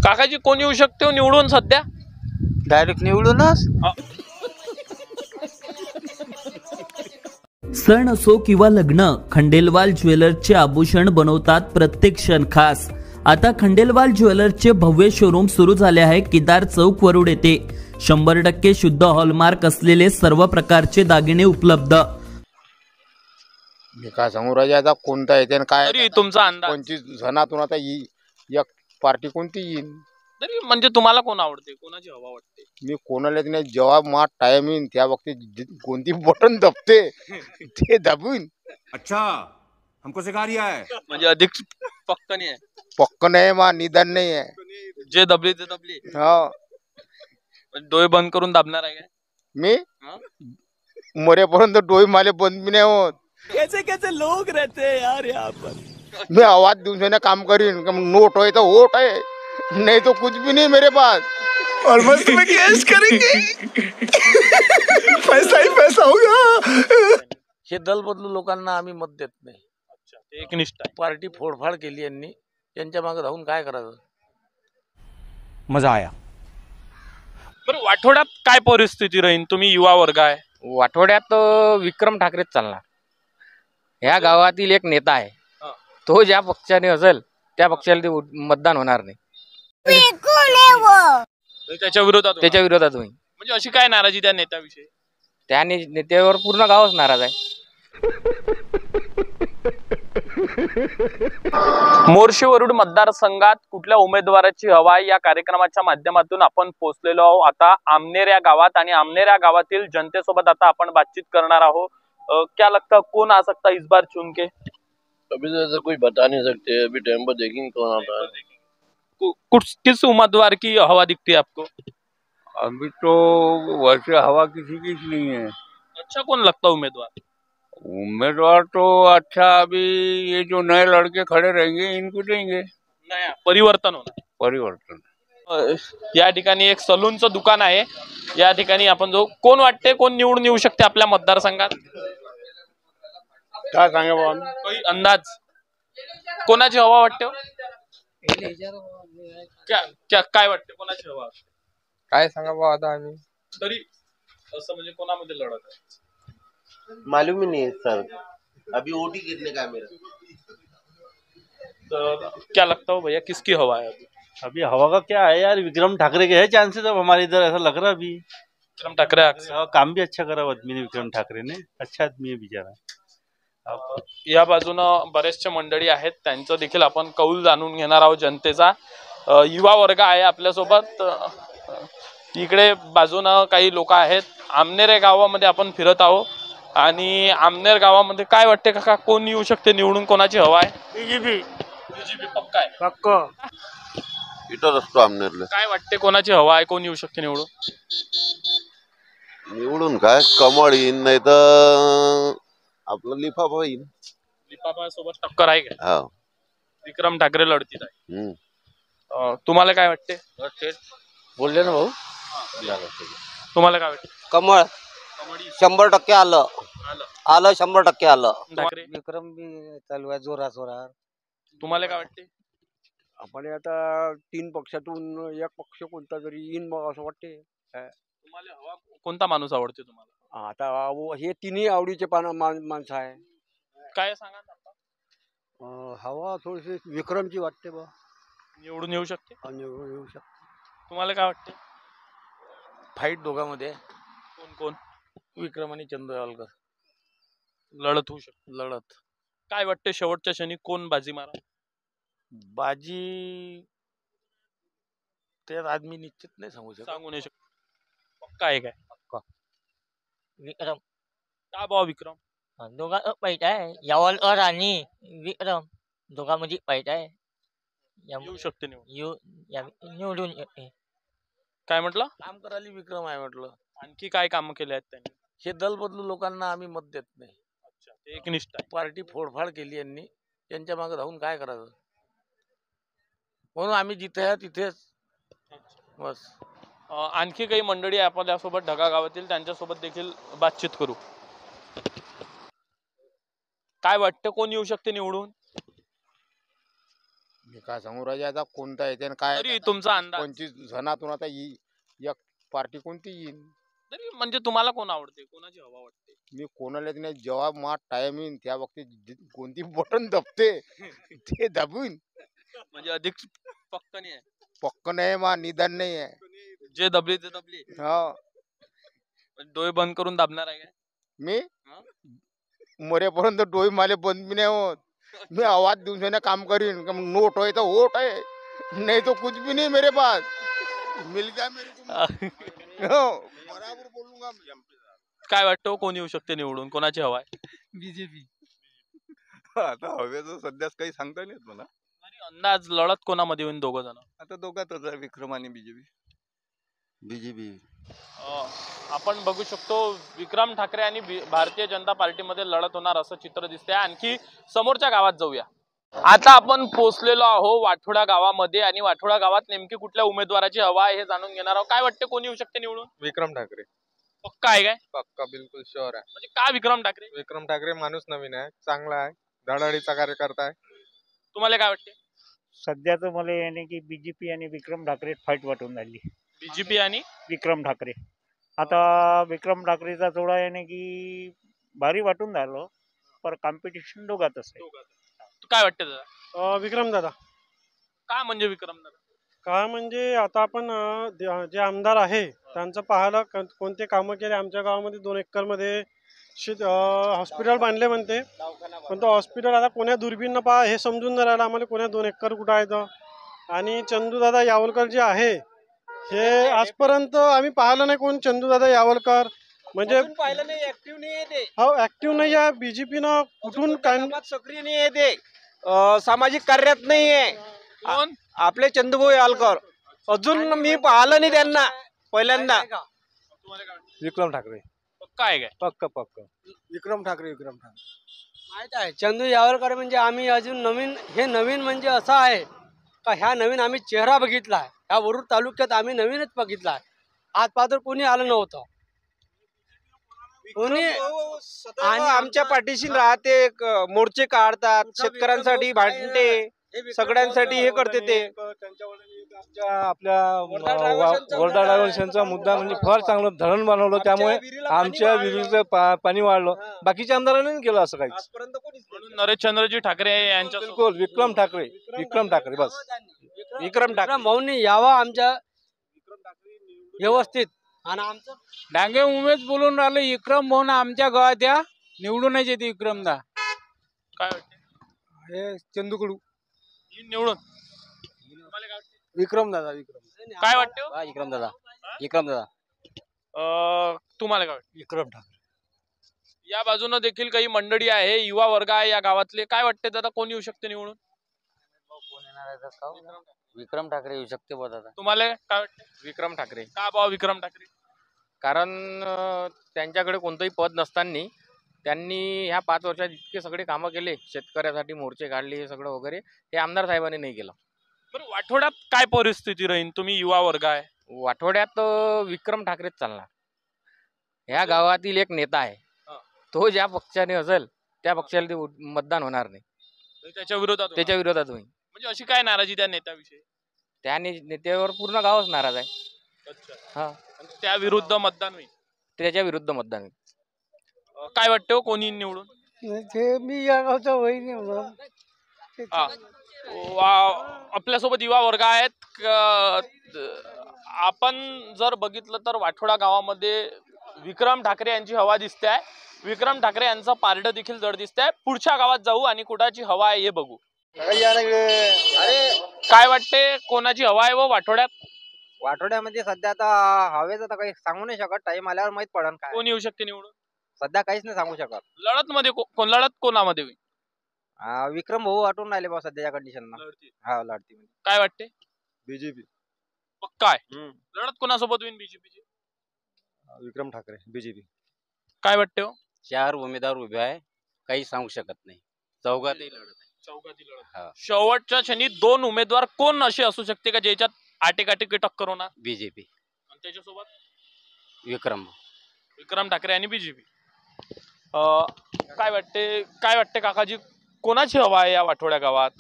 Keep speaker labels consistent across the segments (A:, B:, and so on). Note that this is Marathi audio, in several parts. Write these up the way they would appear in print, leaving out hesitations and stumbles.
A: काकाजी कोण येऊ शकते हो निवडून सध्या?
B: डायरेक्ट निवडूनच.
C: सण असो किंवा लग्न, खंडेलवाल ज्वेलर्सचे आभूषण बनवतात प्रत्येक क्षण खास. आता खंडेलवाल ज्वेलर्सचे भव्य शोरूम सुरू झाले आहे केदार चौक वरुड येथे. 100% शुद्ध हॉलमार्क असलेले सर्व प्रकारचे दागिने उपलब्ध.
B: मी काय सांगू राजा, आता कोणता येते काय
A: तरी तुमचा अंदाज?
B: 25 जणातून आता एक पार्टी कोणती येईल.
A: तरी म्हणजे तुम्हाला कोण आवडते, कोणाची हवा वाटते?
B: मी कोणालाच नाही, जेव्हा मा टाइम येईन त्या वक्ती कोणती बटन दबते ते दाबून.
D: अच्छा, हमको सिखा रिया है.
A: म्हणजे अधिक पक्क नाही आहे?
B: पक्क नाही, मा निदान नाही आहे.
A: जे दबली ते दबली.
B: हो,
A: डोळे बंद करून दाबणार आहे काय?
B: मी मरेपर्यंत डोळे माले बंद भी नाही होत.
C: कैसे कैसे लोग रहते हैं यार यहाँ पर.
B: मैं आवाज दूसरे काम करीन, नोट है तो वोट है, नहीं तो कुछ भी नहीं मेरे पास.
E: और मस्त में कैश करेंगे. पैसा ही पैसा होगा.
F: हे दल बदलू लोकांना आम्ही मत देत नाही.
A: अच्छा, ते एकनिष्ठ आहे.
F: पार्टी फोडफाड केली यांनी, त्यांच्या मागे धावून काय करायचं.
D: मजा आया.
A: बरं, वाठोड्यात काय परिस्थिती राहील? तुम्ही युवा वर्ग आहे.
G: वाठोड्यात विक्रम ठाकरेच चालणार. ह्या गावातील एक नेता आहे, तो ज्या पक्षाने असेल त्या पक्षाला ते मतदान होणार नाही.
A: त्याच्या विरोधात
G: होईल.
A: म्हणजे अशी काय नाराजी त्या नेत्याविषयी?
G: त्या नेत्यावर पूर्ण गावच नाराज आहे.
A: मोर्शी वरुड मतदारसंघात कुठल्या उमेदवाराची हवा आहे या कार्यक्रमाच्या माध्यमातून आपण पोहोचलेलो आहोत आता आमनेर या गावात. आणि आमनेर या गावातील जनतेसोबत आता आपण बातचीत करणार आहोत. क्या लगता कौन आ सकता इस बार चुन के?
H: अभी तो ऐसा कोई बता नहीं सकते, अभी टाइम पर देखेंगे कौन आता है.
A: किस उम्मीदवार की हवा दिखती है आपको?
I: अभी तो वैसे हवा किसी की नहीं है.
A: अच्छा, कौन लगता उम्मीदवार?
I: उम्मीदवार तो अच्छा, अभी ये जो नए लड़के खड़े रहेंगे इनको देंगे.
A: नया परिवर्तन होणार.
I: परिवर्तन.
A: या ठिकाणी एक सलूनचं दुकान आहे. या ठिकाणी आपण जो कोण वाटते कोण निवडून येऊ शकते आपल्या मतदारसंघात?
B: काय सांगा बाबा,
A: काही अंदाज कोणाची हवा वाटते? काय वाटते कोणाची हवा?
G: काय सांगा बाबा आता आम्ही.
A: तरी असं म्हणजे कोणामध्ये लढत आहे?
H: मालूम ही नहीं है सर, अभी वोट ही गिरने का है मेरा.
A: तो क्या लगता हो भैया, किसकी हवा है अभी?
J: अभी हवा का क्या है यार, विक्रम ठाकरे के है चांसेस अब हमारे इधर, ऐसा लग रहा है अभी.
A: विक्रम ठाकरे
J: काम भी अच्छा करा आदमी ने, विक्रम ठाकरे ने. अच्छा आदमी है बिचारा.
A: या बाजूनं बरेचसे मंडळी आहेत, त्यांचं देखील आपण कौल जाणून घेणार आहोत जनतेचा. युवा वर्ग आहे आपल्यासोबत. इकडे बाजूनं काही लोक आहेत. आमनेर या गावामध्ये आपण फिरत आहोत आणि आमनेर गावामध्ये काय वाटते काका, कोण येऊ शकते निवडून, कोणाची हवा आहे?
B: बीजेपी.
A: पक्का आहे?
B: पक्का.
H: इथं असतो आमनेरला.
A: काय वाटते कोणाची हवा आहे, कोण येऊ शकते निवडून?
H: निवडून काय कमळ येईन, नाही तर आपलं लिफाफा येईन.
A: लिफाफा सोबत टक्कर आहे का?
H: हा,
A: विक्रम ठाकरे लढतीत आहे. तुम्हाला काय वाटते?
F: बोलले ना भाऊ.
A: तुम्हाला काय वाटते?
B: कमळ 100% आलं. 100% आलं.
A: ठाकरे.
B: विक्रम बी चालू आहे जोरा जोरात.
A: तुम्हाला काय वाटते?
J: आपण आता 3 पक्षातून एक पक्ष कोणता तरी येईन मग असं वाटते.
A: तुम्हाला हवा कोणता माणूस आवडते तुम्हाला?
J: आता हे तिन्ही आवडीचे माणसं आहे.
A: काय सांगा.
J: हवा थोडीशी विक्रमची वाटते बा.
A: निवडून येऊ शकते.
J: निवडून येऊ शकते.
A: तुम्हाला काय वाटते?
F: फाईट दोघांमध्ये.
A: कोण कोण?
F: विक्रम आणि चंद्रवालकर
A: लढत होऊ शकते.
F: लढत.
A: काय वाटते शेवटच्या क्षणी कोण बाजी मारा?
F: बाजी त्यात आदमी निश्चित नाही सांगू
A: नाही शकत. पक्का आहे काय?
F: पक्का.
G: विक्रम.
A: का भाऊ विक्रम?
G: दोघा पैठ आहे. यावल आणि विक्रम दोघांमध्ये पैठ आहे.
A: येऊ शकते
G: निवडून.
A: काय म्हटलं?
F: काम करायला विक्रम आहे म्हटलं.
A: आणखी काय काम केले आहेत त्यांनी?
F: हे दल बदलू लोकांना आम्ही मत देत नाही.
A: अच्छा, ते एकनिष्ठ आहे.
F: पार्टी फोडफाड केली यांनी, त्यांच्या मागे धावून काय करायचं. म्हणून आम्ही जिथे आहे तिथेच बस.
A: आणखी काही मंडळी आपल्यासोबत ढगा गावातील, त्यांच्यासोबत देखील बातचीत करू. काय वाटतं कोण येऊ शकते निवडून?
B: मी काय सांगू राजे आता कोणता येते आणि काय
A: तरी तुमचा अंदाज
B: 25 जणातून आता एक पार्टी कोणती येईल.
A: तरी म्हणजे तुम्हाला कोण आवडते, कोणाची हवा वाटते?
B: मी कोणालाच नाही, जेव्हा मा टाइम येईन त्या बाबतीत कोणती बटन दबते ते दाबून.
A: म्हणजे अधिक पक्क नाही आहे,
B: पक्क नाही मा निदान नाही आहे.
A: जे दबली ते दबली.
B: हा
A: डोळे बंद करून दाबणार आहे काय?
B: मी मरेपर्यंत डोळे माले बंद बी नाही होत. मी आवाज देऊन काम करीन. नोट होय तो वोट है, नहीं तो कुछ भी नहीं मेरे पास. मिल गया मेरे को. बराबर बोलूंगा.
A: काय वाटतं कोण येऊ शकते निवडून, कोणाची हवा आहे?
K: बीजेपी. आता हवेचं सध्याच काही सांगता नाही येत मला.
A: अंदाज लढत कोणामध्ये होईल? दोघं जण
K: आता दोघातच आहे, विक्रम आणि बीजेपी. बीजेपी.
A: आपण बघू शकतो विक्रम ठाकरे आणि भारतीय जनता पार्टीमध्ये लढत होणार असं चित्र दिसतंय. आणखी समोरच्या गावात जाऊया. आता आपण पोहोचलेलो आहो वाठोडा गावामध्ये आणि वाठोडा गावात नेमकी कुठल्या उमेदवाराची हवा आहे हे जाणून घेणार आहोत. काय वाटते कोण येऊ शकते निवडून?
L: विक्रम ठाकरे.
A: पक्का आहे काय?
L: पक्का, बिलकुल शुअर आहे.
A: म्हणजे का विक्रम ठाकरे?
L: विक्रम ठाकरे माणूस नवीन आहे, चांगला आहे, धडाडीचा कार्यकर्ता आहे.
A: तुम्हाला काय वाटते?
M: सध्याचं मला याने की बीजेपी आणि विक्रम ठाकरे फाईट वाटून राहिली.
A: बीजेपी आणि
M: विक्रम ठाकरे. आता विक्रम ठाकरेचा थोडा याने की भारी वाटून राहिलो, पर कॉम्पिटिशन दोघातच आहे.
A: काय वाटते दादा?
N: विक्रम दादा.
A: का म्हणजे विक्रम दादा?
N: का म्हणजे आता आपण जे आमदार आहे त्यांचं पाहायला कोणते कामं केले. आमच्या गावामध्ये 2 एकरमध्ये हॉस्पिटल बांधले म्हणते, पण तो हॉस्पिटल आता कोण्या दुर्बीनं पहा हे समजून नाही राहिलं आम्हाला, कोण्या 2 एकर कुठं आहे तर. आणि चंदूदादा यावलकर जे आहे हे आजपर्यंत आम्ही पाहिलं नाही. कोण चंदूदादा यावलकर म्हणजे
J: पाहिलं नाही, ऍक्टिव्ह नाही आहे.
N: हो ऍक्टिव्ह नाही आहे. बीजेपीनं कुठून काय
J: सक्रिय नाही आहे ते, सामाजिक कार्यात नाही आहे. आपले चंदूभाऊ यावलकर अजून मी पाहिलं नाही त्यांना पहिल्यांदा.
L: विक्रम ठाकरे.
A: काय काय?
L: पक्का पक्का
J: विक्रम ठाकरे. विक्रम ठाकरे
O: माहित आहे. चंदू यावलकर म्हणजे आम्ही अजून नवीन म्हणजे असं आहे का ह्या नवीन आम्ही चेहरा बघितला आहे. ह्या वरुड तालुक्यात आम्ही नवीनच बघितला आहे. आज पात्र कोणी आलं नव्हतं. कोणी
J: आणि आमच्या पाठीशी राहते, मोर्चे काढतात, शेतकऱ्यांसाठी भांडते, सगळ्यांसाठी हे करते. ते
L: आपल्या वर्धा डायव्हर्शनचा मुद्दा म्हणजे फार चांगलं धरण बनवलं, त्यामुळे आमच्या विहिरीचं पाणी वाढलं. बाकीच्या आमदारांनी नाही केलं असं काही.
A: म्हणून नरेशचंद्रजी ठाकरे यांच्या
L: बिलकुल विक्रम ठाकरे. विक्रम ठाकरे बस.
O: विक्रम ठाकरे भाऊनी यावा आमच्या व्यवस्थित. आणि आमचं
P: डांगे उमेश बोलून राहिले विक्रम भाऊ आमच्या गावात या निवडूनच येते. विक्रमदा.
A: काय वाटते?
L: हे चंदूकडू
A: निवडून.
J: विक्रम दादा. विक्रम.
A: काय वाटते?
G: विक्रम दादा. विक्रम दादा.
A: तुम्हाला काय वाटतं?
L: विक्रम ठाकरे.
A: या बाजूने देखील काही मंडळी आहे, युवा वर्ग आहे या गावातले. काय वाटते दादा कोण येऊ शकते निवडून?
G: विक्रम ठाकरे येऊ शकते बा दादा.
A: तुम्हाला काय वाटतं?
G: विक्रम ठाकरे.
A: का बा विक्रम ठाकरे?
G: कारण त्यांच्याकडे कोणतंही पद नसताना त्यांनी ह्या 5 वर्षात इतके सगळे कामं केले, शेतकऱ्यासाठी मोर्चे काढले, हे सगळं वगैरे हे आमदार साहेबांनी नाही केलं.
A: बरं वाठोड्यात काय परिस्थिती राहील? तुम्ही युवा वर्ग आहे.
G: वाठोड्यात विक्रम ठाकरेच चालणार. ह्या गावातील एक नेता आहे, तो ज्या पक्षाने असेल त्या पक्षाला ते मतदान होणार नाही,
A: त्याच्या विरोधात
G: होईल.
A: म्हणजे अशी काय नाराजी त्या नेत्याविषयी?
G: त्या नेत्यावर पूर्ण गावच नाराज आहे.
A: अच्छा.
G: हा.
A: त्या विरुद्ध मतदान होईल.
G: त्याच्या विरुद्ध मतदान होईल.
A: काय वाटतं कोणी निवडून?
O: ते मी या गावचा वहिनी.
A: आपल्यासोबत युवा वर्ग आहेत. आपण जर बघितलं तर वाठोडा गावामध्ये विक्रम ठाकरे यांची हवा दिसते आहे. विक्रम ठाकरे यांचं पारडं देखील जड दिसत आहे. पुढच्या गावात जाऊ आणि कुणाची हवा आहे हे बघू. काय वाटते कोणाची हवा आहे व वाठोड्यात?
Q: वाठोड्यामध्ये सध्या आता हवेच आता काही सांगू नाही शकत. टाइम आल्यावर माहित पडन काय
A: कोण येऊ शकते निवडून.
Q: सध्या काहीच नाही सांगू शकत.
A: लढत मध्ये लढत कोणामध्ये होईल?
Q: विक्रम भाऊ वाटून राहिले बा सध्याच्या कंडिशन. हा लढती.
A: काय वाटते?
L: बीजेपी.
A: पक्का आहे. लढत कोणासोबत होईल बीजेपीची?
L: विक्रम ठाकरे. बीजेपी.
A: काय वाटते हो?
G: 4 उमेदवार उभे आहे, काही सांगू शकत नाही. चौघातही लढत आहे.
A: शेवटच्या क्षणी 2 उमेदवार कोण असे असू शकते का ज्याच्यात आटेकाटे टक्कर होणार?
G: बीजेपी.
A: त्याच्यासोबत
G: विक्रम
A: ठाकरे आणि बीजेपी. काय वाटते काकाजी कोणाची हवा आहे या वाठोड्या गावात?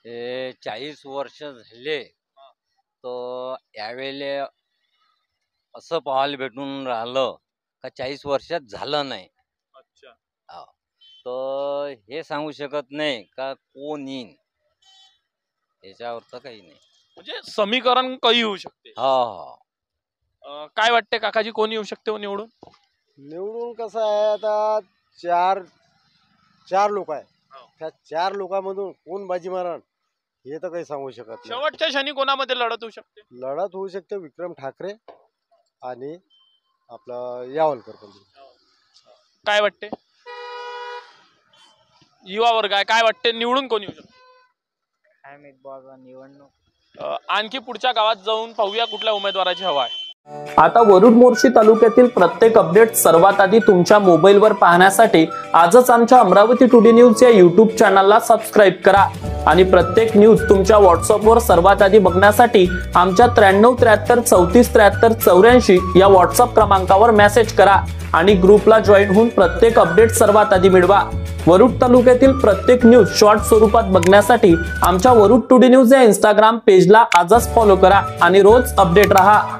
R: हे 40 वर्ष झाले तर यावेळेला असं पाहायला भेटून राहिलं का 40 वर्षात झालं नाही.
A: अच्छा.
R: तर हे सांगू शकत नाही का कोण येईन, याच्यावर तर काही नाही.
A: म्हणजे समीकरण काही होऊ शकते.
R: हा.
A: काय वाटते काकाजी, कोण येऊ शकते हो निवडून?
S: निवडून कसं आहे, आता चार लोक आहे, त्या 4 लोकांमधून कोण बाजी मारण हे तर काही सांगू शकत नाही.
A: शेवटच्या क्षणी कोणामध्ये लढत होऊ शकते?
S: लढत होऊ शकते विक्रम ठाकरे आणि आपला यावलकर. पण
A: काय वाटते युवा वर्ग आहे, काय वाटते निवडून कोण येऊ शकते?
T: काय माहित बाबा, निवडणूक
A: आणखी पुढच्या गावात जाऊन पाहूया कुठल्या उमेदवाराची हवा आहे.
C: आता वरुड मोर्शी तालुक्यातील प्रत्येक अपडेट सर्वात आधी तुमच्या मोबाईलवर पाहण्यासाठी आजच आमच्या अमरावती टुडे न्यूज या युट्यूब चॅनलला सबस्क्राईब करा आणि प्रत्येक न्यूज तुमच्या व्हॉट्सअपवर सर्वात आधी बघण्यासाठी आमच्या 93 73 34 73 84 या व्हॉट्सअप क्रमांकावर मेसेज करा आणि ग्रुपला जॉईन होऊन प्रत्येक अपडेट सर्वात आधी मिळवा. वरुड तालुक्यातील प्रत्येक न्यूज शॉर्ट स्वरूपात बघण्यासाठी आमच्या वरुड टुडे न्यूज या इंस्टाग्राम पेजला आजच फॉलो करा आणि रोज अपडेट रहा.